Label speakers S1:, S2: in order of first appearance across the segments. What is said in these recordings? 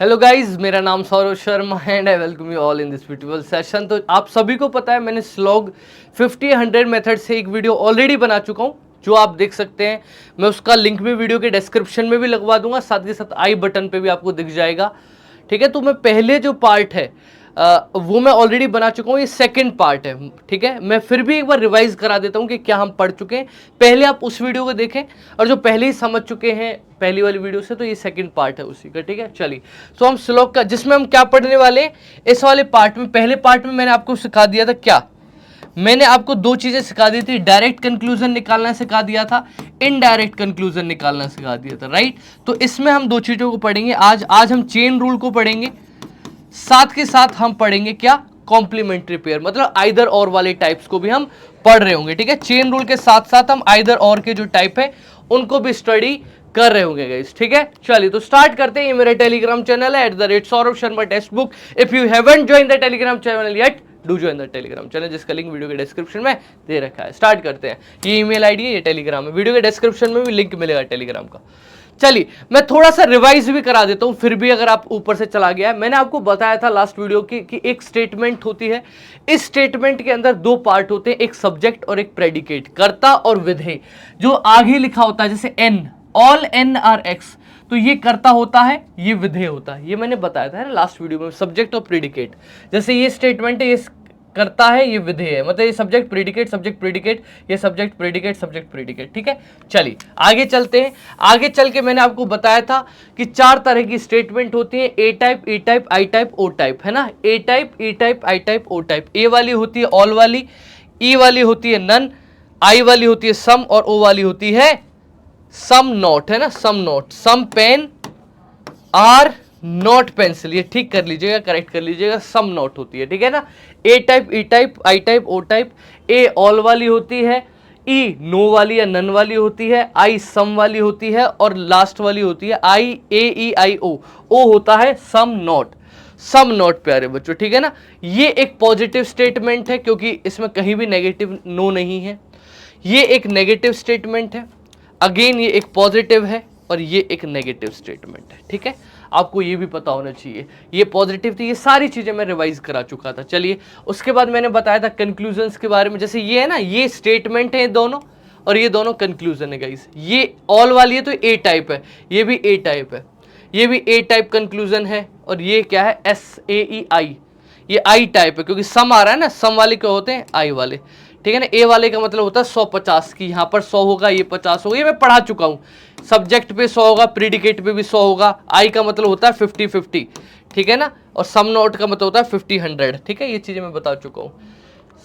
S1: Hello guys, मेरा नाम Saurabh Sharma and I welcome you all in this beautiful session. तो आप सभी को पता है मैंने स्लॉग 50-100 मेथड से एक वीडियो ऑलरेडी बना चुका हूं जो आप देख सकते हैं। मैं उसका लिंक भी वीडियो के डिस्क्रिप्शन में भी लगवा दूंगा, साथ के साथ आई बटन पे भी आपको दिख जाएगा। ठीक है, तो मैं पहले जो पार्ट है वो मैं ऑलरेडी बना चुका हूँ, ये सेकंड पार्ट है। ठीक है, मैं फिर भी एक बार रिवाइज करा देता हूँ कि क्या हम पढ़ चुके हैं। पहले आप उस वीडियो को देखें, और जो पहले ही समझ चुके हैं पहली वाली वीडियो से, तो ये सेकंड पार्ट है उसी का। ठीक है, चलिए। तो हम श्लोक का, जिसमें हम क्या पढ़ने वाले हैं इस वाले पार्ट में, पहले पार्ट में मैंने आपको सिखा दिया था क्या, मैंने आपको दो चीजें सिखा दी थी। डायरेक्ट कंक्लूजन निकालना सिखा दिया था, इनडायरेक्ट कंक्लूजन निकालना सिखा दिया था, राइट। तो इसमें हम दो चीजों को पढ़ेंगे आज हम चेन रूल को पढ़ेंगे, साथ के साथ हम पढ़ेंगे क्या, कॉम्प्लीमेंट्री पेयर, मतलब आइदर और वाले टाइप्स को भी हम पढ़ रहे होंगे। ठीक है, चेन रूल के साथ साथ हम आइदर और के जो टाइप है उनको भी स्टडी कर रहे होंगे गाइस। ठीक है, चलिए तो स्टार्ट करते हैं। ये मेरा टेलीग्राम चैनल है @Saurabh Sharma text book. If you haven't join the Telegram channel yet, do join the Telegram channel, जिसका लिंक वीडियो के डिस्क्रिप्शन में दे रखा है। स्टार्ट करते हैं। ये ईमेल आईडी है, ये टेलीग्राम है, वीडियो के डिस्क्रिप्शन में भी लिंक मिलेगा टेलीग्राम का। चलिए मैं थोड़ा सा रिवाइज भी करा देता हूं, फिर भी अगर आप ऊपर से चला गया है। मैंने आपको बताया था लास्ट वीडियो की कि एक स्टेटमेंट होती है, इस स्टेटमेंट के अंदर दो पार्ट होते हैं, एक सब्जेक्ट और एक प्रेडिकेट, कर्ता और विधेय। जो आगे लिखा होता है जैसे N, all N are X, तो ये कर्ता होता है, ये विधेय होता है। ये मैंने बताया था ना लास्ट वीडियो में, सब्जेक्ट और प्रेडिकेट। जैसे ये स्टेटमेंट है, ये करता है, ये विधेय है, मतलब ये सब्जेक्ट प्रेडिकेट सब्जेक्ट प्रेडिकेट, ये सब्जेक्ट प्रेडिकेट सब्जेक्ट प्रेडिकेट। ठीक है, चलिए आगे चलते हैं। आगे चल के मैंने आपको बताया था कि चार तरह की स्टेटमेंट होती है, A type, E type, I type, O type, है ना। A type, E type, I type, O type. A वाली होती है ऑल वाली, ई वाली होती है नन, आई वाली होती है सम, और ओ वाली होती है सम नॉट, है ना, some not. Some pen are not pencil, ये ठीक कर लीजिएगा, करेक्ट कर लीजिएगा, सम नॉट होती है। ठीक है ना। A type, E type, I type, O type. A all वाली होती है, ई नो वाली या नन वाली होती है, आई सम वाली होती है, और लास्ट वाली होती है आई ए ई आई ओ, ओ होता है सम नॉट। सम नॉट प्यारे बच्चों, ठीक है ना। ये एक पॉजिटिव स्टेटमेंट है क्योंकि इसमें कहीं भी नेगेटिव नो नहीं है। ये एक नेगेटिव स्टेटमेंट है, अगेन ये एक पॉजिटिव है, और ये एक नेगेटिव स्टेटमेंट है। ठीक है, आपको ये भी पता होना चाहिए। ये पॉजिटिव थी, ये सारी चीजें मैं रिवाइज करा चुका था। चलिए उसके बाद मैंने बताया था कंक्लूजन्स के बारे में। जैसे ये है ना, ये स्टेटमेंट है दोनों, और ये दोनों कंक्लूजन है गाइस। ये ऑल वाली है तो ए टाइप है, ये भी ए टाइप है, ये भी ए टाइप कंक्लूजन है, और ये क्या है, एस ए ई आई, ये आई टाइप है क्योंकि सम आ रहा है ना, सम वाले क्या होते हैं, आई वाले। ठीक है ना। ए वाले का मतलब होता है 100-50 की, यहाँ पर 100 होगा, ये 50 होगा, ये मैं पढ़ा चुका हूँ। सब्जेक्ट पे 100 होगा, प्रीडिकेट पे भी 100 होगा। आई का मतलब होता है 50-50, ठीक है ना। और सम नॉट का मतलब होता है 50-100। ठीक है, ये चीजें मैं बता चुका हूँ।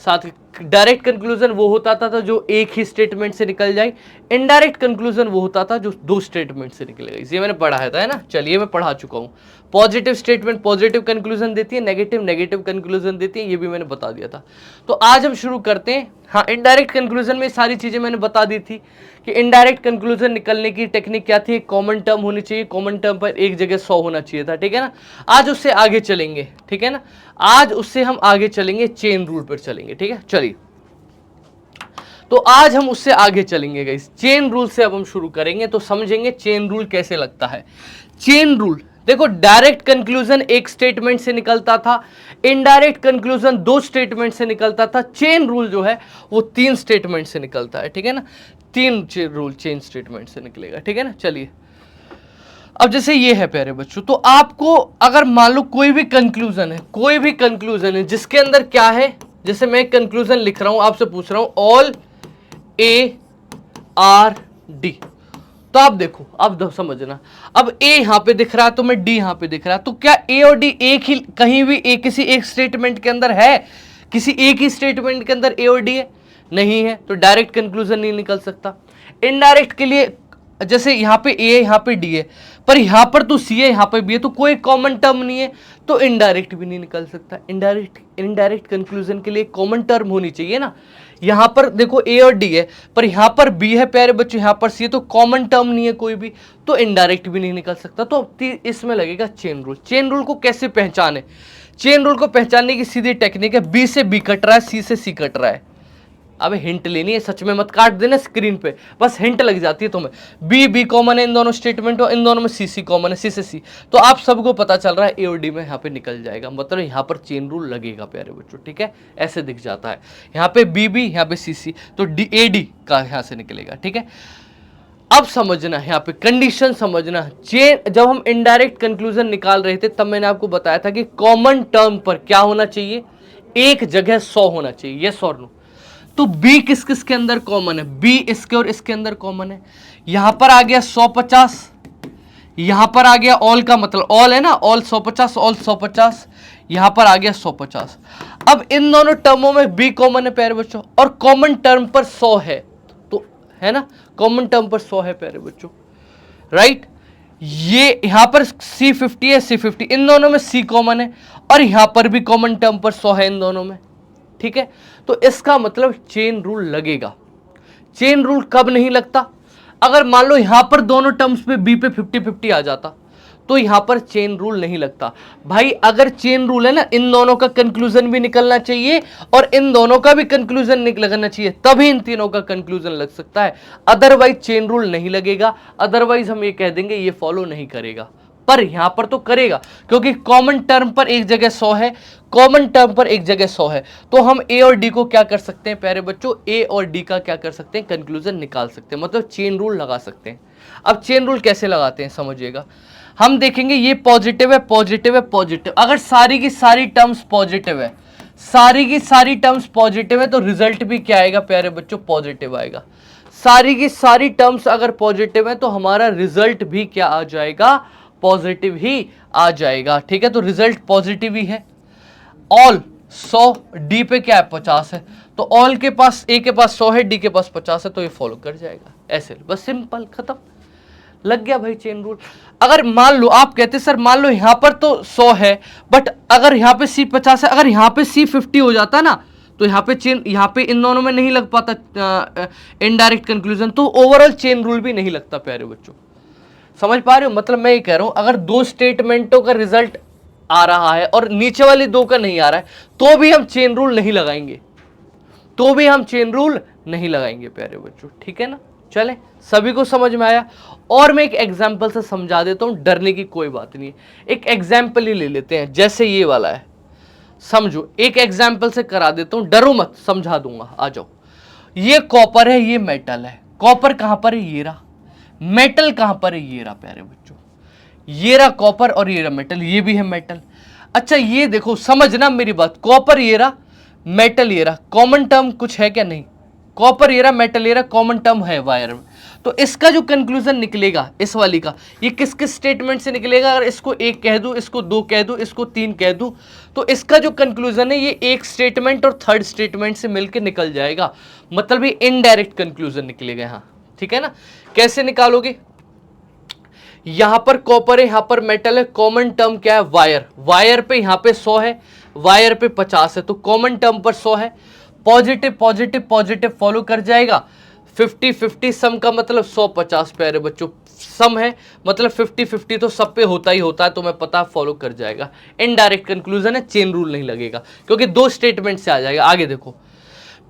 S1: साथ डायरेक्ट कंक्लूजन वो होता था जो एक ही स्टेटमेंट से निकल जाए, इनडायरेक्ट कंक्लूजन वो होता था जो दो स्टेटमेंट से निकलेगा। ये मैंने पढ़ाया था, है ना। चलिए मैं पढ़ा चुका हूँ। पॉजिटिव स्टेटमेंट पॉजिटिव कंक्लूजन देती है, नेगेटिव नेगेटिव कंक्लूजन देती है, ये भी मैंने बता दिया था। तो आज हम शुरू करते हैं। हाँ, इनडायरेक्ट कंक्लूजन में सारी चीजें मैंने बता दी थी कि इनडायरेक्ट कंक्लूजन निकलने की टेक्निक क्या थी। कॉमन टर्म होनी चाहिए, कॉमन टर्म पर एक जगह 100 होना चाहिए था। ठीक है ना। आज उससे आगे चलेंगे, ठीक है ना। आज उससे हम आगे चलेंगे, चेन रूल पर चलेंगे। ठीक है, चलिए तो आज हम उससे आगे चलेंगे गाइस। चेन रूल से अब हम शुरू करेंगे, तो समझेंगे चेन रूल कैसे लगता है। चेन रूल देखो, डायरेक्ट कंक्लूजन एक स्टेटमेंट से निकलता था, इनडायरेक्ट कंक्लूजन दो स्टेटमेंट से निकलता था। चेन रूल जो है वो 3 स्टेटमेंट से निकलता है। ठीक है ना, 3 रूल चेन स्टेटमेंट से निकलेगा। ठीक है ना। चलिए अब जैसे ये है प्यारे बच्चों, तो आपको अगर मान लो कोई भी कंक्लूजन है, कोई भी कंक्लूजन है जिसके अंदर क्या है, जैसे मैं कंक्लूजन लिख रहा हूं, आपसे पूछ रहा हूं ऑल ए आर डी, तो आप देखो, अब समझना। अब ए यहां पे दिख रहा है तो मैं डी यहां पे दिख रहा है, तो क्या ए और डी एक ही, कहीं भी एक किसी एक स्टेटमेंट के अंदर है? किसी एक ही स्टेटमेंट के अंदर ए और डी है? नहीं है, तो डायरेक्ट कंक्लूजन नहीं निकल सकता। इनडायरेक्ट के लिए जैसे यहाँ पे ए है, यहाँ पे डी है, पर यहाँ पर तो सी है, यहाँ पे बी है, तो कोई कॉमन टर्म नहीं है, तो इनडायरेक्ट भी नहीं निकल सकता। इनडायरेक्ट कंक्लूजन के लिए कॉमन टर्म होनी चाहिए ना। यहाँ पर देखो ए और डी है, पर यहाँ पर बी है प्यारे बच्चों, यहाँ पर सी है, तो कॉमन टर्म नहीं है कोई भी, तो इनडायरेक्ट भी नहीं निकल सकता। तो इसमें लगेगा चेन रूल। चेन रूल को कैसे पहचाने? चेन रूल को पहचानने की सीधी टेक्निक है, बी से बी कट रहा है, सी से सी कट रहा है, अबे हिंट लेनी है, सच में मत काट देना स्क्रीन पे, बस हिंट लग जाती है तुम्हें। बी कॉमन है इन दोनों स्टेटमेंट और इन दोनों में सी कॉमन है, सी से सी, तो आप सबको पता चल रहा है ए और डी में यहाँ पे निकल जाएगा, मतलब यहाँ पर चेन रूल लगेगा प्यारे बच्चों, ठीक है, ऐसे दिख जाता है। यहाँ पे बी यहाँ पे सी तो डी ए डी का यहाँ से निकलेगा, ठीक है। अब समझना यहाँ पे कंडीशन समझना, चेन जब हम इनडायरेक्ट कंक्लूजन निकाल रहे थे तब मैंने आपको बताया था कि कॉमन टर्म पर क्या होना चाहिए, एक जगह 100 होना चाहिए, यस और नो। तो B किस किस के अंदर कॉमन है, B इसके और इसके अंदर कॉमन है। यहां पर आ गया 150, यहां पर आ गया ऑल का मतलब ऑल है ना, ऑल 150, ऑल 150, यहां पर आ गया 150। अब इन दोनों टर्मों में B कॉमन है प्यारे बच्चों, और कॉमन टर्म पर 100 है, तो है ना, कॉमन टर्म पर 100 है प्यारे बच्चों, राइट। ये यहां पर C50 है, C50, इन दोनों में C कॉमन है, और यहां पर भी कॉमन टर्म पर 100 है इन दोनों में, ठीक है। तो इसका मतलब चेन रूल लगेगा। चेन रूल कब नहीं लगता, अगर मान लो यहां पर दोनों टर्म्स पे बी पे 50-50 आ जाता तो यहां पर चेन रूल नहीं लगता। भाई अगर चेन रूल है ना, इन दोनों का कंक्लूजन भी निकलना चाहिए और इन दोनों का भी कंक्लूजन निकलना चाहिए, तभी इन तीनों का कंक्लूजन लग सकता है, अदरवाइज चेन रूल नहीं लगेगा। अदरवाइज हम ये कह देंगे ये फॉलो नहीं करेगा, पर यहां पर तो करेगा, क्योंकि कॉमन टर्म पर एक जगह 100 है, कॉमन टर्म पर एक जगह 100 है, तो हम ए और डी को क्या कर सकते हैं प्यारे बच्चों, ए और डी का क्या कर सकते हैं, कंक्लूजन निकाल सकते हैं, मतलब चेन रूल लगा सकते हैं। अब चेन रूल कैसे लगाते हैं समझिएगा, हम देखेंगे ये पॉजिटिव है, पॉजिटिव है, पॉजिटिव, अगर सारी की सारी टर्म्स पॉजिटिव है, सारी की सारी टर्म्स पॉजिटिव है, तो रिजल्ट भी क्या आएगा प्यारे बच्चों, पॉजिटिव आएगा। सारी की सारी टर्म्स अगर पॉजिटिव है तो हमारा रिजल्ट भी क्या आ जाएगा, पॉजिटिव ही आ जाएगा, ठीक है। तो रिजल्ट पॉजिटिव ही है। ऑल 100, डी पे क्या है 50 है, तो ऑल के पास, ए के पास 100 है, डी के पास 50 है, तो ये फॉलो कर जाएगा, ऐसे बस सिंपल, खत्म, लग गया भाई चेन रूल। अगर मान लो आप कहते सर मान लो यहां पर तो 100 है, बट अगर यहां पे सी 50 है, अगर यहां पे सी 50 हो जाता ना, तो यहां पे चेन, यहां पे इन दोनों में नहीं लग पाता इनडायरेक्ट कंक्लूजन, तो ओवरऑल चेन रूल भी नहीं लगता प्यारे बच्चों। समझ पा रहे हो, मतलब मैं ये कह रहा हूं अगर दो स्टेटमेंटों का रिजल्ट आ रहा है और नीचे वाली दो का नहीं आ रहा है, तो भी हम चेन रूल नहीं लगाएंगे, तो भी हम चेन रूल नहीं लगाएंगे प्यारे बच्चों, ठीक है ना। चले, सभी को समझ में आया। और मैं एक एग्जाम्पल से समझा देता हूं, डरने की कोई बात नहीं है, एक एग्जाम्पल ही ले लेते हैं, जैसे ये वाला है, समझो, एक एग्जाम्पल से करा देता हूं, डरो मत, समझा दूंगा, आ जाओ। ये कॉपर है, ये मेटल है, कॉपर कहां पर है, ये रहा, मेटल कहां पर है, ये रहा प्यारे बच्चों, ये रहा कॉपर और ये रहा मेटल, ये भी है मेटल। अच्छा ये देखो, समझना मेरी बात, कॉपर ये रहा, मेटल ये रहा, कॉमन टर्म कुछ है क्या, नहीं, कॉपर ये रहा, मेटल ये रहा, कॉमन टर्म है वायर में, तो इसका जो कंक्लूजन निकलेगा इस वाली का, ये किस किस स्टेटमेंट से निकलेगा, अगर इसको एक कह दूं, इसको दो कह दूं, इसको तीन कह दूं, तो इसका जो कंक्लूजन है ये एक स्टेटमेंट और थर्ड स्टेटमेंट से मिलकर निकल जाएगा, मतलब ये इनडायरेक्ट कंक्लूजन निकलेगा यहाँ, ठीक है ना। कैसे निकालोगे, यहां पर कॉपर है, यहां पर मेटल है, कॉमन टर्म क्या है, वायर, वायर पे यहां पे 100 है, वायर पे 50 है, तो कॉमन टर्म पर 100 है, पॉजिटिव पॉजिटिव पॉजिटिव फॉलो कर जाएगा, 50-50 सम का मतलब 100-50 प्यारे बच्चों, सम है मतलब 50-50 तो सब पे होता ही होता है, तो मैं पता फॉलो कर जाएगा। इनडायरेक्ट कंक्लूजन है, चेन रूल नहीं लगेगा, क्योंकि दो स्टेटमेंट से आ जाएगा। आगे देखो,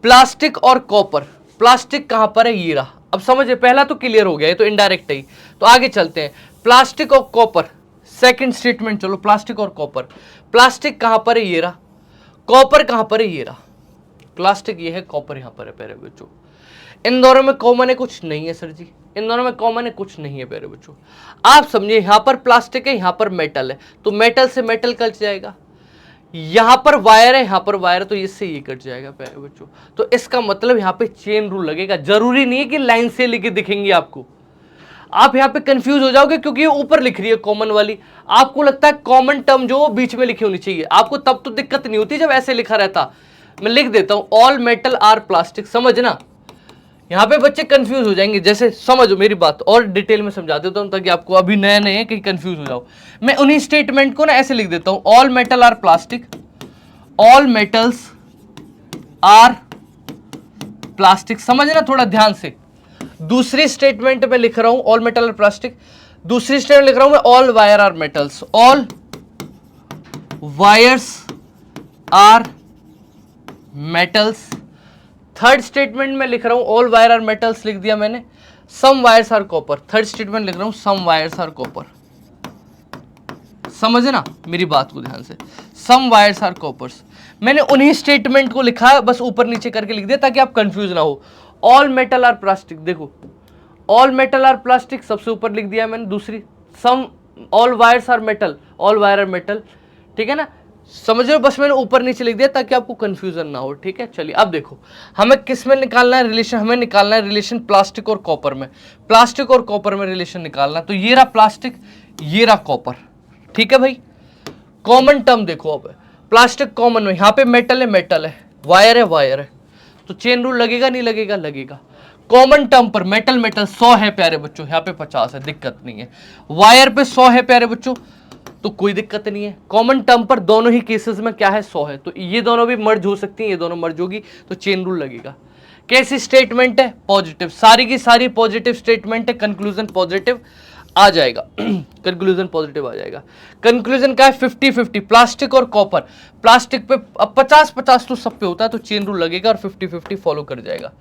S1: प्लास्टिक और कॉपर, प्लास्टिक कहां पर है, ये रहा, अब समझिए, पहला तो क्लियर हो गया, ये तो इनडायरेक्ट है, तो आगे चलते हैं, प्लास्टिक और कॉपर, सेकंड स्टेटमेंट, चलो प्लास्टिक और कॉपर, प्लास्टिक कहां पर है, ये रहा, कॉपर कहां पर है, ये रहा, प्लास्टिक ये है, कॉपर यहां पर है प्यारे बच्चों, इन दोनों में कॉमन है कुछ, नहीं है सर जी, इन दोनों में कॉमन है कुछ, नहीं है प्यारे बच्चों। आप समझिए, यहां पर प्लास्टिक है, यहां पर मेटल है, तो मेटल से मेटल कट जाएगा, यहां पर वायर है, यहां पर वायर है, तो इससे ये कट जाएगा प्यारे बच्चों, तो इसका मतलब यहां पे चेन रूल लगेगा। जरूरी नहीं है कि लाइन से लिखे दिखेंगी आपको, आप यहां पे कंफ्यूज हो जाओगे, क्योंकि ये ऊपर लिख रही है कॉमन वाली, आपको लगता है कॉमन टर्म जो बीच में लिखी होनी चाहिए, आपको तब तो दिक्कत नहीं होती जब ऐसे लिखा रहता। मैं लिख देता हूं, ऑल मेटल आर प्लास्टिक, समझना, यहां पे बच्चे कंफ्यूज हो जाएंगे, जैसे समझो मेरी बात, और डिटेल में समझा देता हूं ताकि आपको अभी नए नए कहीं कंफ्यूज हो जाओ। मैं उन्हीं स्टेटमेंट को ना ऐसे लिख देता हूं, all metal are plastic, all metals are plastic, समझना थोड़ा ध्यान से। दूसरी स्टेटमेंट में लिख रहा हूं ऑल मेटल आर प्लास्टिक, दूसरी स्टेटमेंट लिख रहा हूं मैं all wire are metals, all wires are metals, third statement में लिख रहा हूं ऑल वायर आर मेटल्स लिख दिया मैंने, some wires are copper. Third statement लिख रहा हूं सम वायर्स आर कॉपर। समझे ना मेरी बात को ध्यान से, सम वायर्स आर कॉपर्स। मैंने उन्हीं स्टेटमेंट को लिखा है, बस ऊपर नीचे करके लिख दिया ताकि आप कंफ्यूज ना हो। ऑल मेटल आर प्लास्टिक, देखो ऑल मेटल आर प्लास्टिक सबसे ऊपर लिख दिया मैंने। दूसरी सम all wires are metal, all wire are metal, ठीक है ना, समझ रहे हो, बस मैंने ऊपर नीचे लिख दिया ताकि आपको कंफ्यूजन ना हो, ठीक है। चलिए अब देखो हमें किस में निकालना है रिलेशन, हमें निकालना है रिलेशन प्लास्टिक और कॉपर में। प्लास्टिक और कॉपर में रिलेशन निकालना, तो ये रहा प्लास्टिक, ये रहा कॉपर, ठीक है भाई। कॉमन टर्म देखो, अब प्लास्टिक कॉमन में, यहाँ पे मेटल है मेटल है, वायर है वायर है, तो चेन रूल लगेगा नहीं लगेगा, लगेगा। कॉमन टर्म पर मेटल मेटल 100 है प्यारे बच्चों, यहाँ पे 50 है, दिक्कत नहीं है। वायर पे 100 है प्यारे बच्चों, तो कोई दिक्कत नहीं है। कॉमन टर्म पर दोनों ही केसेस में क्या है 100 है, तो ये दोनों भी मर्ज हो सकती हैं, ये दोनों मर्ज होगी तो चेन रूल लगेगा। कैसी स्टेटमेंट है, पॉजिटिव, सारी की सारी पॉजिटिव स्टेटमेंट है, कंक्लूजन पॉजिटिव आ जाएगा कंक्लूजन पॉजिटिव आ जाएगा। कंक्लूजन क्या है 50-50, प्लास्टिक और कॉपर। प्लास्टिक पे अब 50-50 तो सब पे होता है, तो चेन रूल लगेगा और 50-50 फॉलो कर जाएगा,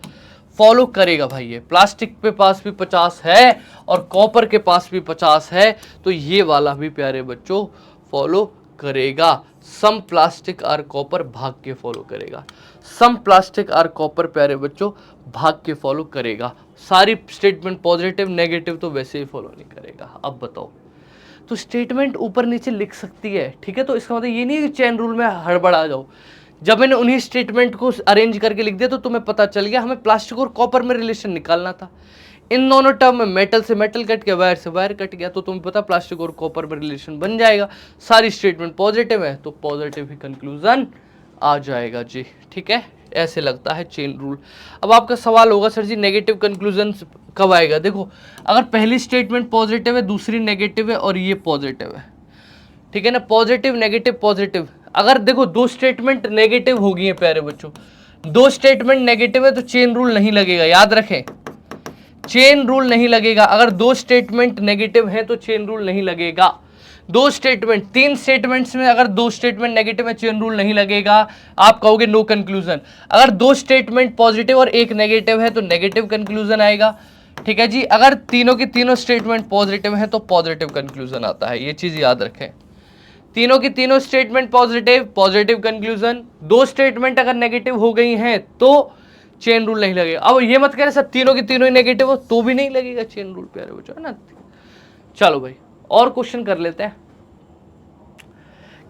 S1: फॉलो करेगा भाई। ये प्लास्टिक पे पास भी 50 है और कॉपर के पास भी 50 है, तो ये वाला भी प्यारे बच्चों फॉलो करेगा। सम प्लास्टिक आर कॉपर भाग के फॉलो करेगा, सम प्लास्टिक आर कॉपर प्यारे बच्चों भाग के फॉलो करेगा। सारी स्टेटमेंट पॉजिटिव नेगेटिव तो वैसे ही फॉलो नहीं करेगा। अब बताओ, तो स्टेटमेंट ऊपर नीचे लिख सकती है, ठीक है, तो इसका मतलब ये नहीं कि चेन रूल में हड़बड़ा जाओ। जब मैंने उन्हीं स्टेटमेंट को अरेंज करके लिख दिया तो तुम्हें पता चल गया हमें प्लास्टिक और कॉपर में रिलेशन निकालना था। इन दोनों टर्म में मेटल से मेटल कट गया, वायर से वायर कट गया, तो तुम्हें पता प्लास्टिक और कॉपर में रिलेशन बन जाएगा। सारी स्टेटमेंट पॉजिटिव है तो पॉजिटिव ही कंक्लूजन आ जाएगा जी, ठीक है। ऐसे लगता है चेन रूल। अब आपका सवाल होगा सर जी नेगेटिव कंक्लूजन कब आएगा। देखो अगर पहली स्टेटमेंट पॉजिटिव है, दूसरी नेगेटिव है और ये पॉजिटिव है, ठीक है ना, पॉजिटिव नेगेटिव पॉजिटिव। अगर देखो दो स्टेटमेंट नेगेटिव हो गई है प्यारे बच्चों, दो स्टेटमेंट नेगेटिव है तो चेन रूल नहीं लगेगा, याद रखें चेन रूल नहीं लगेगा। अगर दो स्टेटमेंट नेगेटिव है तो चेन रूल नहीं लगेगा। दो स्टेटमेंट, तीन स्टेटमेंट्स में अगर दो स्टेटमेंट नेगेटिव है चेन रूल नहीं लगेगा, आप कहोगे नो कंक्लूजन। अगर दो स्टेटमेंट पॉजिटिव और एक नेगेटिव है तो नेगेटिव कंक्लूजन आएगा, ठीक है जी। अगर तीनों की तीनों स्टेटमेंट पॉजिटिव है तो पॉजिटिव कंक्लूजन आता है, ये चीज याद रखें। तीनों की तीनों स्टेटमेंट पॉजिटिव, पॉजिटिव कंक्लूजन। दो स्टेटमेंट अगर नेगेटिव हो गई हैं तो चेन रूल नहीं लगेगा। अब ये मत करें सर तीनों की तीनों ही नेगेटिव हो तो भी नहीं लगेगा चेन रूल प्यारे बच्चों, है ना। चलो भाई और क्वेश्चन कर लेते हैं।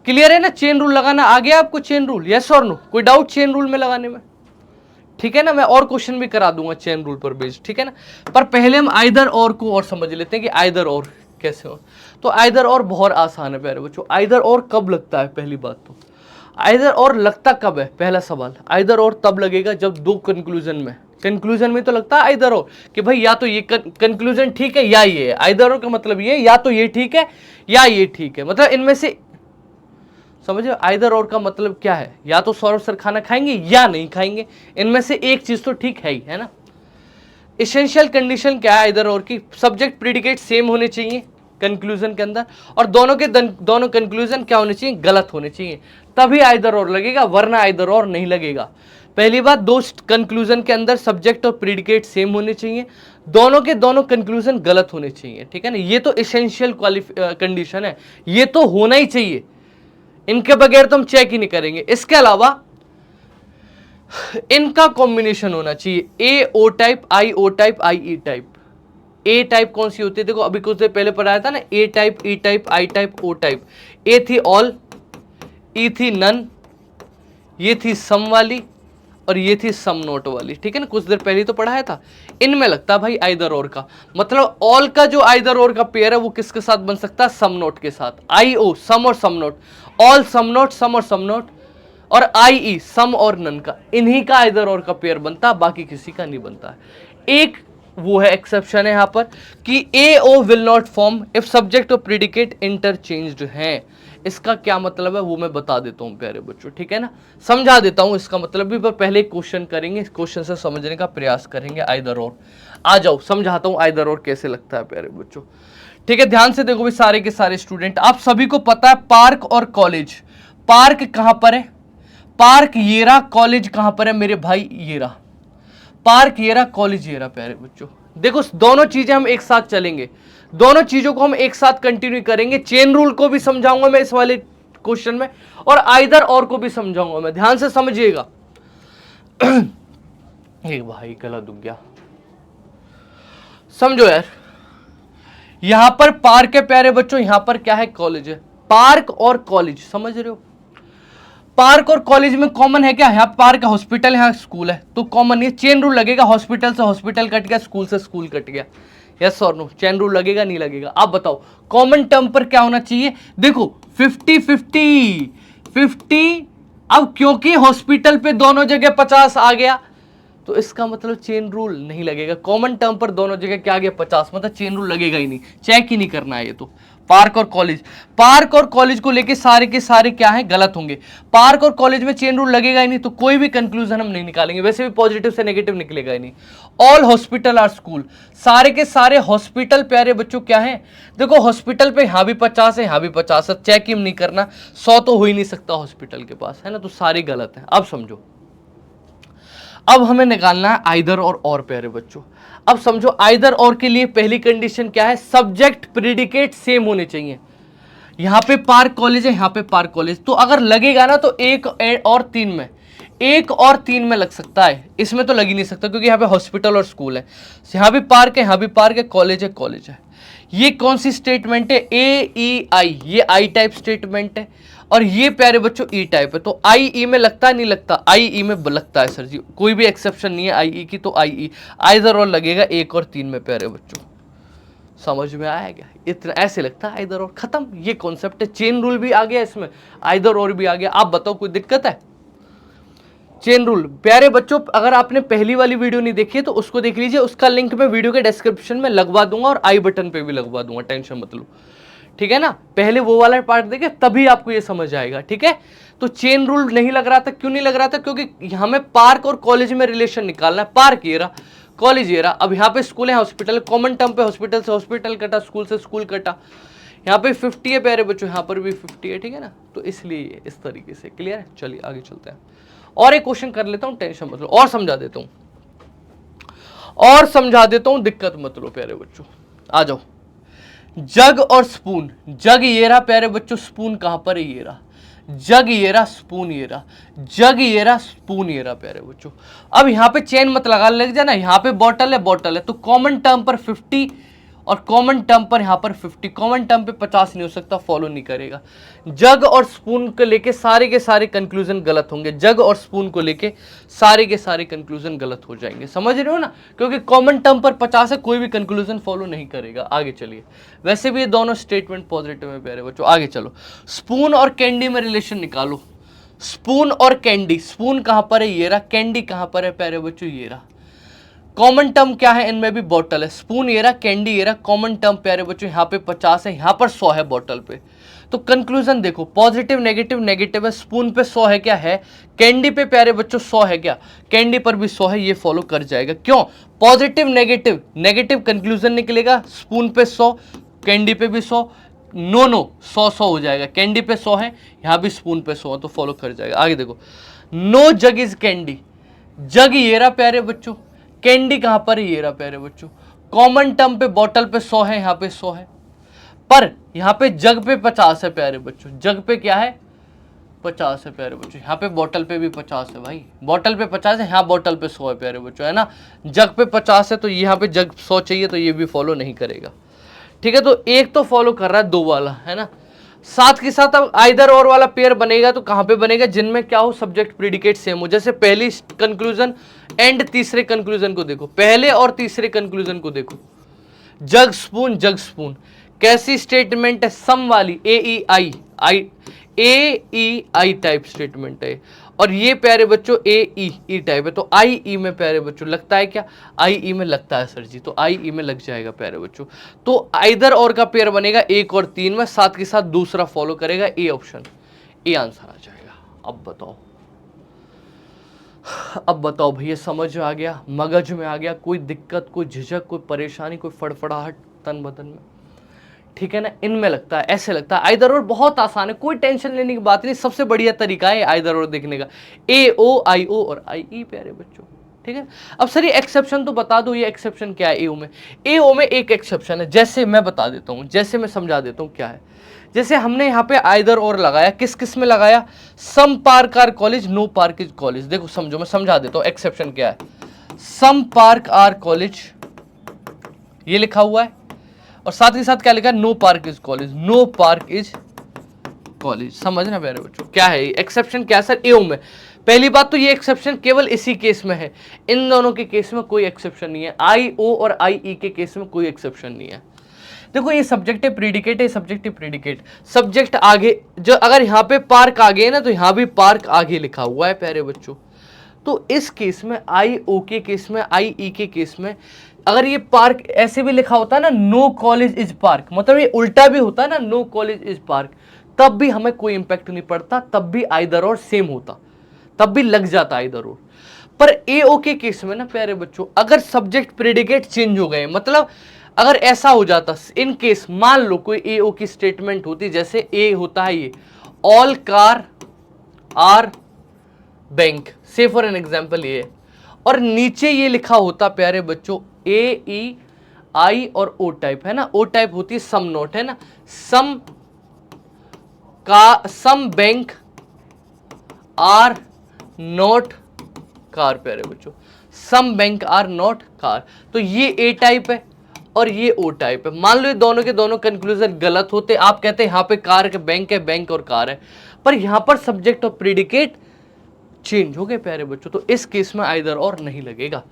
S1: क्लियर है ना, चेन रूल लगाना आ गया आपको, चेन रूल, यस और नो, कोई डाउट चेन रूल में लगाने में, ठीक है ना। मैं और क्वेश्चन भी करा दूंगा चेन रूल पर बेस्ड, ठीक है ना। पर पहले हम आइदर और को और समझ लेते हैं कि आइदर और कैसे हो। तो आइदर और बहुत आसान है प्यारे बच्चों। आइदर और कब लगता है, पहली बात तो आइदर और लगता कब है, पहला सवाल। आइदर और तब लगेगा जब दो कंक्लूजन में तो लगता है आइदर और कि भाई या तो ये कंक्लूजन ठीक है या ये है। आइदर और का मतलब ये या तो ये ठीक है या ये ठीक है, मतलब इनमें से, समझे। आइदर और का मतलब क्या है, या तो सौरभ सर खाना खाएंगे या नहीं खाएंगे, इनमें से एक चीज तो ठीक है ना। एसेंशियल कंडीशन क्या है आइदर और की, सब्जेक्ट प्रेडिकेट सेम होने चाहिए कंक्लूजन के अंदर, और दोनों कंक्लूजन क्या होने चाहिए, गलत होने चाहिए, तभी आइदर और लगेगा, वरना आइदर और नहीं लगेगा। पहली बात, दो कंक्लूजन के अंदर सब्जेक्ट और प्रेडिकेट सेम होने चाहिए, दोनों के दोनों कंक्लूजन गलत होने चाहिए, ठीक है ना। ये तो एसेंशियल कंडीशन है, ये तो होना ही चाहिए, इनके बगैर तो हम चेक ही नहीं करेंगे। इसके अलावा इनका कॉम्बिनेशन होना चाहिए, ए ओ टाइप, आई ओ टाइप, आई ई टाइप। ए टाइप कौन सी होती है, देखो अभी कुछ देर पहले पढ़ाया था ना, A type, E type, I type, O type. A थी ऑल, ई थी नन, ये थी सम वाली और ये थी सम नोट वाली, ठीक है ना, कुछ देर पहले तो पढ़ाया था। इनमें लगता भाई आइदर और का मतलब ऑल का जो आइदर और का पेयर है वो किसके साथ बन सकता है, सम नोट के साथ। आई ओ सम और सम नोट, ऑल सम नोट, सम और सम नोट, और आई ई सम और नन का, इन्हीं का आइदर और का पेयर बनता, बाकी किसी का नहीं बनता है। एक वो है एक्सेप्शन है यहाँ पर कि A O will not form if subject और प्रेडिकेट इंटरचेंज्ड हैं। इसका क्या मतलब है वो मैं बता देता हूँ प्यारे बच्चों, ठीक है ना, समझा देता हूँ इसका मतलब भी। पर पहले क्वेश्चन करेंगे, इस क्वेश्चन से समझने का प्रयास करेंगे आइदर और। आ जाओ समझाता हूँ आइदर और कैसे लगता है प्यारे बच्चों, ठीक है। ध्यान से देखो भी सारे के सारे स्टूडेंट, आप सभी को पता है पार्क और कॉलेज। पार्क कहाँ पर है, पार्क ये रहा, कॉलेज कहाँ पर है मेरे भाई, ये रहा, पार्क ये रहा, कॉलेज ये रहा प्यारे बच्चों। देखो दोनों चीजें हम एक साथ चलेंगे, दोनों चीजों को हम एक साथ कंटिन्यू करेंगे। चेन रूल को भी समझाऊंगा मैं इस वाले क्वेश्चन में, और आइदर और को भी समझाऊंगा मैं, ध्यान से समझिएगा। एक भाई गला दुख गया, समझो यार। यहां पर पार्क है प्यारे बच्चों, यहां पर क्या है, कॉलेज है। पार्क और कॉलेज समझ रहे हो, पार्क और कॉलेज में कॉमन है क्या, यहाँ पार्क है, हॉस्पिटल यहाँ स्कूल है, तो कॉमन ये चेन रूल लगेगा। हॉस्पिटल से हॉस्पिटल कट गया, स्कूल से स्कूल कट गया, यस और नो, चेन रूल लगेगा नहीं लगेगा। आप बताओ कॉमन टर्म पर क्या होना चाहिए। देखो 50-50 50, अब क्योंकि हॉस्पिटल पे दोनों जगह 50 आ गया तो इसका मतलब चेन रूल नहीं लगेगा। कॉमन टर्म पर दोनों जगह क्या आ गया, 50, मतलब चेन रूल लगेगा ही नहीं, चेक ही नहीं करना है ये तो। पार्क और कॉलेज, पार्क और कॉलेज को लेके सारे के सारे क्या है, गलत होंगे। पार्क और कॉलेज में चेन रूल लगेगा ही नहीं तो कोई भी कंक्लूजन हम नहीं निकालेंगे, वैसे भी पॉजिटिव से नेगेटिव निकलेगा ही नहीं। ऑल हॉस्पिटल आर स्कूल, सारे के सारे हॉस्पिटल प्यारे बच्चों क्या है, देखो हॉस्पिटल पे यहाँ भी 50 है, यहाँ भी 50 है, चेक ही नहीं करना, 100 तो हो ही नहीं सकता हॉस्पिटल के पास, है ना, तो सारे गलत है। अब समझो, अब हमें निकालना है आइदर और प्यारे बच्चों। अब समझो आइदर और के लिए पहली कंडीशन क्या है, सब्जेक्ट प्रेडिकेट सेम होने चाहिए। यहां पे पार्क कॉलेज है, यहां पे पार्क कॉलेज, तो अगर लगेगा ना तो 1 और 3 में, 1 और 3 में लग सकता है, इसमें तो लग ही नहीं सकता क्योंकि यहाँ पे हॉस्पिटल और स्कूल है। यहाँ भी पार्क है, यहाँ भी पार्क है, कॉलेज है, कॉलेज है। ये कौन सी स्टेटमेंट है, AEI, ये आई टाइप स्टेटमेंट है, और ये प्यारे बच्चों ई टाइप है। तो IE में लगता है नहीं लगता, IE में लगता है सर जी, कोई भी एक्सेप्शन नहीं है IE की, तो IE आइदर और लगेगा 1 और 3 में प्यारे बच्चों। समझ में आया क्या, इतना ऐसे लगता है आइदर और, खत्म, ये कॉन्सेप्ट है। चेन रूल भी आ गया इसमें, आइदर और भी आ गया। आप बताओ कोई दिक्कत है। चेन रूल प्यारे बच्चों, अगर आपने पहली वाली वीडियो नहीं देखी है तो उसको देख लीजिए, उसका लिंक मैं वीडियो के डिस्क्रिप्शन में लगवा दूंगा और आई बटन पे भी लगवा दूंगा, टेंशन मत लो, ठीक है ना। पहले वो वाला पार्ट देखे तभी आपको ये समझ आएगा, ठीक है। तो चेन रूल नहीं लग रहा था, क्यों नहीं लग रहा था, क्योंकि हमें पार्क और कॉलेज में रिलेशन निकालना है। पार्क ये रहा, कॉलेज ये रहा, अब यहाँ पे स्कूल है, हॉस्पिटल, कॉमन टर्म पे हॉस्पिटल से हॉस्पिटल कटा, स्कूल से स्कूल कटा, यहाँ पे 50 है प्यारे बच्चों, यहाँ पर भी 50 है, ठीक है ना। तो इसलिए इस तरीके से क्लियर है। चलिए आगे चलते हैं, और एक क्वेश्चन कर लेता हूँ, टेंशन मत लो, और समझा देता हूँ, और समझा देता हूँ, दिक्कत मत लो प्यारे बच्चों। आ जाओ, जग और स्पून, जग ये रहा प्यारे बच्चों, स्पून कहां पर है, ये रहा, जग ये रहा, स्पून ये रहा, जग ये रहा, स्पून ये रहा प्यारे बच्चों। अब यहां पे चेन मत लगा, लग जाना, यहां पे बॉटल है, बॉटल है, तो कॉमन टर्म पर 50 और कॉमन टर्म पर यहां पर 50, कॉमन टर्म पे 50 नहीं हो सकता, फॉलो नहीं करेगा। जग और स्पून को लेके सारे के सारे कंक्लूजन गलत होंगे, जग और स्पून को लेके सारे के सारे कंक्लूजन गलत हो जाएंगे, समझ रहे हो ना, क्योंकि कॉमन टर्म पर 50 है, कोई भी कंक्लूजन फॉलो नहीं करेगा। आगे चलिए, वैसे भी ये दोनों स्टेटमेंट पॉजिटिव है प्यारे बच्चों। आगे चलो, स्पून और कैंडी में रिलेशन निकालो। स्पून और कैंडी, स्पून कहां पर है, ये रहा, कैंडी कहां पर है प्यारे बच्चों, ये रहा। कॉमन टर्म क्या है इनमें भी, बॉटल है, स्पून ये रहा, कैंडी ये रहा, कॉमन टर्म प्यारे बच्चों यहाँ पे 50 है, यहाँ पर 100 है बॉटल पे। तो कंक्लूजन देखो, पॉजिटिव नेगेटिव, नेगेटिव है, स्पून पे 100 है क्या है, कैंडी पे प्यारे बच्चों 100 है क्या, कैंडी पर भी 100 है, ये फॉलो कर जाएगा। क्यों, पॉजिटिव नेगेटिव, नेगेटिव कंक्लूजन निकलेगा, स्पून पे 100, कैंडी पे भी 100, नो 100 हो जाएगा, कैंडी पे 100 है, यहाँ भी स्पून पे 100 है, तो फॉलो कर जाएगा। आगे देखो, नो जग इज कैंडी, जग ये रहा प्यारे बच्चों, कैंडी कहां पर है, ये रहा प्यारे बच्चों। कॉमन टर्म पे बॉटल पे 100 है, यहाँ पे 100 है, पर यहाँ पे जग पे 50 है प्यारे बच्चों, जग पे क्या है, 50 है प्यारे बच्चों, यहाँ पे बॉटल पे भी 50 है भाई, बॉटल पे 50 है, यहाँ बॉटल पे 100 है प्यारे बच्चों, है ना। जग पे 50 है तो यहाँ पे जग 100 चाहिए, तो ये भी फॉलो नहीं करेगा, ठीक है। तो एक तो फॉलो कर रहा है, 2 वाला, है ना। साथ के साथ अब आइदर और वाला पेयर बनेगा तो कहां पे बनेगा, जिनमें क्या हो, सब्जेक्ट प्रेडिकेट सेम हो। जैसे पहली कंक्लूजन एंड तीसरे कंक्लूजन को देखो, पहले और तीसरे कंक्लूजन को देखो, जग स्पून, जग स्पून, कैसी स्टेटमेंट है, सम वाली, AEI टाइप स्टेटमेंट है, और ये प्यारे बच्चों AE टाइप है। तो IE में प्यारे बच्चों लगता है क्या, IE में लगता है सर जी, तो IE में लग जाएगा प्यारे बच्चों। तो आइदर और का पेयर बनेगा 1 और 3 में, साथ के साथ दूसरा फॉलो करेगा, ए ऑप्शन, ए आंसर आ जाएगा। अब बताओ भैया, समझ में आ गया, मगज में आ गया, कोई दिक्कत, कोई झिझक, कोई परेशानी, कोई फड़फड़ाहट तन बदन में, ठीक है ना। इनमें लगता है, ऐसे लगता है आइदर और बहुत आसान है, कोई टेंशन लेने की बात नहीं, सबसे बढ़िया तरीका है आइदर और देखने का, AO, IO और IE प्यारे बच्चों, ठीक है। अब सर ये एक्सेप्शन तो बता दो, ये एक्सेप्शन क्या है एओ में। एओ में एक एक्सेप्शन है, जैसे मैं बता देता हूँ, जैसे मैं समझा देता हूँ क्या है। जैसे हमने यहाँ पे आइदर और लगाया, किस किस में लगाया, some park are college, no park is college. देखो समझो, मैं समझा देता हूँ एक्सेप्शन क्या है। सम पार्क आर कॉलेज ये लिखा हुआ है, और साथ ही साथ क्या लिखा है, no park is college, no park is college. समझना प्यारे बच्चों क्या है एक्सेप्शन क्या है सर एओ में। पहली बात तो ये एक्सेप्शन केवल इसी केस में है, इन दोनों के केस में कोई एक्सेप्शन नहीं है, आई ओ और आई ई के केस में कोई एक्सेप्शन नहीं है। देखो ये सब्जेक्टिव प्रेडिकेट है, सब्जेक्टिव प्रेडिकेट, सब्जेक्ट आगे जो अगर यहाँ पे पार्क आगे है ना, तो यहाँ भी पार्क आगे लिखा हुआ है प्यारे बच्चों। तो इस केस में आई ओ के केस में, आई ई के केस में अगर ये पार्क ऐसे भी लिखा होता है ना, नो कॉलेज इज पार्क, मतलब ये उल्टा भी होता है ना, नो कॉलेज इज पार्क, तब भी हमें कोई इंपैक्ट नहीं पड़ता, तब भी आइदर और सेम होता, तब भी लग जाता आइदर और। पर एओ के केस में ना प्यारे बच्चों, अगर सब्जेक्ट प्रेडिकेट चेंज हो गए, मतलब अगर ऐसा हो जाता इन केस, मान लो कोई एओ की स्टेटमेंट होती, जैसे ए होता है ये, ऑल कार आर बैंक, से फॉर एन एग्जाम्पल ये, और नीचे ये लिखा होता प्यारे बच्चों ए ई आई और ओ टाइप है ना, ओ टाइप होती है सम नोट है ना, some bank are not car प्यारे बच्चों, some bank are not car. तो ये ए टाइप है और ये ओ टाइप है। मान लो ये दोनों के दोनों कंक्लूजन गलत होते, आप कहते हैं यहाँ पे कार के बैंक है, बैंक और कार है, पर यहाँ पर सब्जेक्ट और प्रेडिकेट चेंज हो गए प्यारे बच्चों, तो इस केस में आइदर और नहीं लगेगा।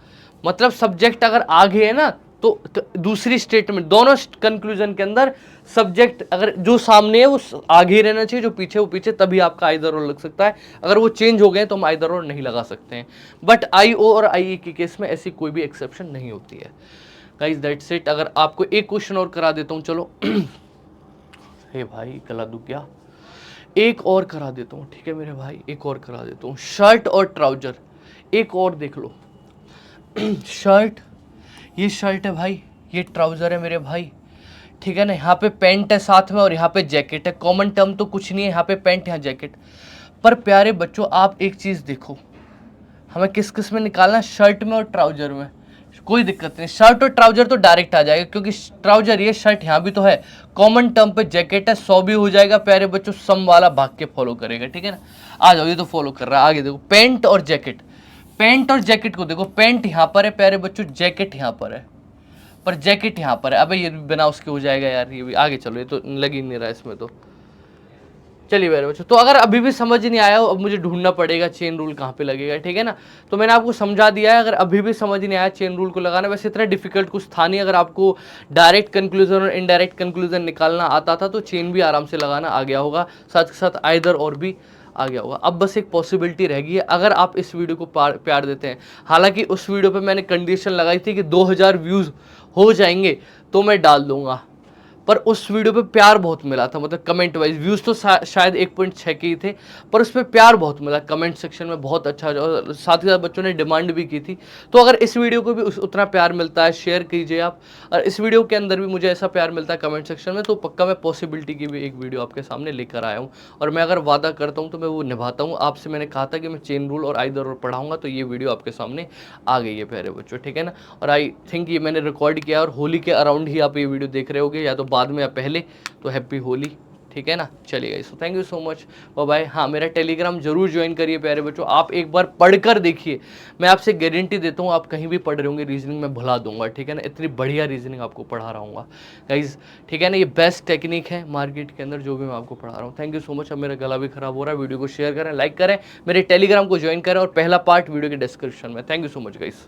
S1: मतलब सब्जेक्ट अगर आगे है ना, तो दूसरी स्टेटमेंट, दोनों कंक्लूजन के अंदर सब्जेक्ट अगर जो सामने है वो आगे रहना चाहिए, जो पीछे वो पीछे, तभी आपका आइदर और लग सकता है। अगर वो चेंज हो गए तो हम आइदर और नहीं लगा सकते हैं। बट आई ओ और आई ई के केस में ऐसी कोई भी एक्सेप्शन नहीं होती है। Guys that's it. अगर आपको एक क्वेश्चन और करा देता हूँ, चलो हे भाई गला दुख गया, एक और करा देता हूँ, ठीक है मेरे भाई, एक और करा देता हूँ। शर्ट और ट्राउजर, एक और देख लो। शर्ट, ये शर्ट है भाई, ये ट्राउजर है मेरे भाई, ठीक है ना, यहाँ पे पैंट है साथ में और यहाँ पे जैकेट है। कॉमन टर्म तो कुछ नहीं है, यहाँ पे पैंट यहाँ जैकेट। पर प्यारे बच्चों आप एक चीज़ देखो, हमें किस किस में निकालना है, शर्ट में और ट्राउजर में। कोई दिक्कत नहीं, शर्ट और ट्राउजर तो डायरेक्ट आ जाएगा, क्योंकि ट्राउजर ये, शर्ट यहाँ भी तो है। कॉमन टर्म पे जैकेट है, 100 भी हो जाएगा प्यारे बच्चों, सम वाला भाग के फॉलो करेगा, ठीक है ना। आ जाओ, ये तो फॉलो कर रहा है। आगे देखो पैंट और जैकेट, पैंट और जैकेट को देखो, पैंट यहाँ पर है प्यारे बच्चों, जैकेट यहाँ पर है, पर जैकेट यहाँ पर है। अबे ये बिना उसके हो जाएगा यार, ये भी। आगे चलो, ये तो लग ही नहीं रहा इसमें तो। चलिए मेरे बच्चों, तो अगर अभी भी समझ नहीं आया हो, अब मुझे ढूंढना पड़ेगा चेन रूल कहाँ पे लगेगा, ठीक है ना। तो मैंने आपको समझा दिया है, अगर अभी भी समझ नहीं आया चेन रूल को लगाना, वैसे इतना डिफिकल्ट कुछ था नहीं। अगर आपको डायरेक्ट कंक्लूजन और इनडायरेक्ट कंक्लूजन निकालना आता था तो चेन भी आराम से लगाना आ गया होगा, साथ ही साथ आइदर और भी आ गया होगा। अब बस एक पॉसिबिलिटी रह गई है, अगर आप इस वीडियो को प्यार देते हैं, हालांकि उस वीडियो पे मैंने कंडीशन लगाई थी कि 2000 व्यूज़ हो जाएंगे तो मैं डाल दूंगा, पर उस वीडियो पे प्यार बहुत मिला था, मतलब कमेंट वाइज। व्यूज़ तो शायद 1.6 के ही थे, पर उस पर प्यार बहुत मिला कमेंट सेक्शन में, बहुत अच्छा। और साथ ही साथ बच्चों ने डिमांड भी की थी। तो अगर इस वीडियो को भी उतना प्यार मिलता है, शेयर कीजिए आप, और इस वीडियो के अंदर भी मुझे ऐसा प्यार मिलता है कमेंट सेक्शन में, तो पक्का मैं पॉसिबिलिटी की भी एक वीडियो आपके सामने लेकर आया हूँ। और मैं अगर वादा करता हूँ तो मैं वो निभाता हूँ। आपसे मैंने कहा था कि मैं चेन रूल और आइदर और पढ़ाऊँगा, तो ये वीडियो आपके सामने आ गई है प्यारे बच्चों, ठीक है ना। और आई थिंक ये मैंने रिकॉर्ड किया, और होली के अराउंड ही आप ये वीडियो देख रहे होगे, या तो बाद में या पहले। तो हैप्पी होली, ठीक है ना। चलिए so thank you so much, bye. हाँ, मेरा टेलीग्राम जरूर ज्वाइन करिए प्यारे बच्चों, आप एक बार पढ़कर देखिए, मैं आपसे गारंटी देता हूँ आप कहीं भी पढ़ रहे होंगे, रीजनिंग में भुला दूंगा, ठीक है ना। इतनी बढ़िया रीजनिंग आपको पढ़ा रहा हूँ गाइज, ठीक है ना। ये बेस्ट टेक्निक है मार्केट के अंदर जो भी मैं आपको पढ़ा रहा हूँ। Thank you so much. अब मेरा गला भी खराब हो रहा है, वीडियो को शेयर करें, लाइक करें, मेरे टेलीग्राम को ज्वाइन करें, और पहला पार्ट वीडियो के डिस्क्रिप्शन में। Thank you so much guys.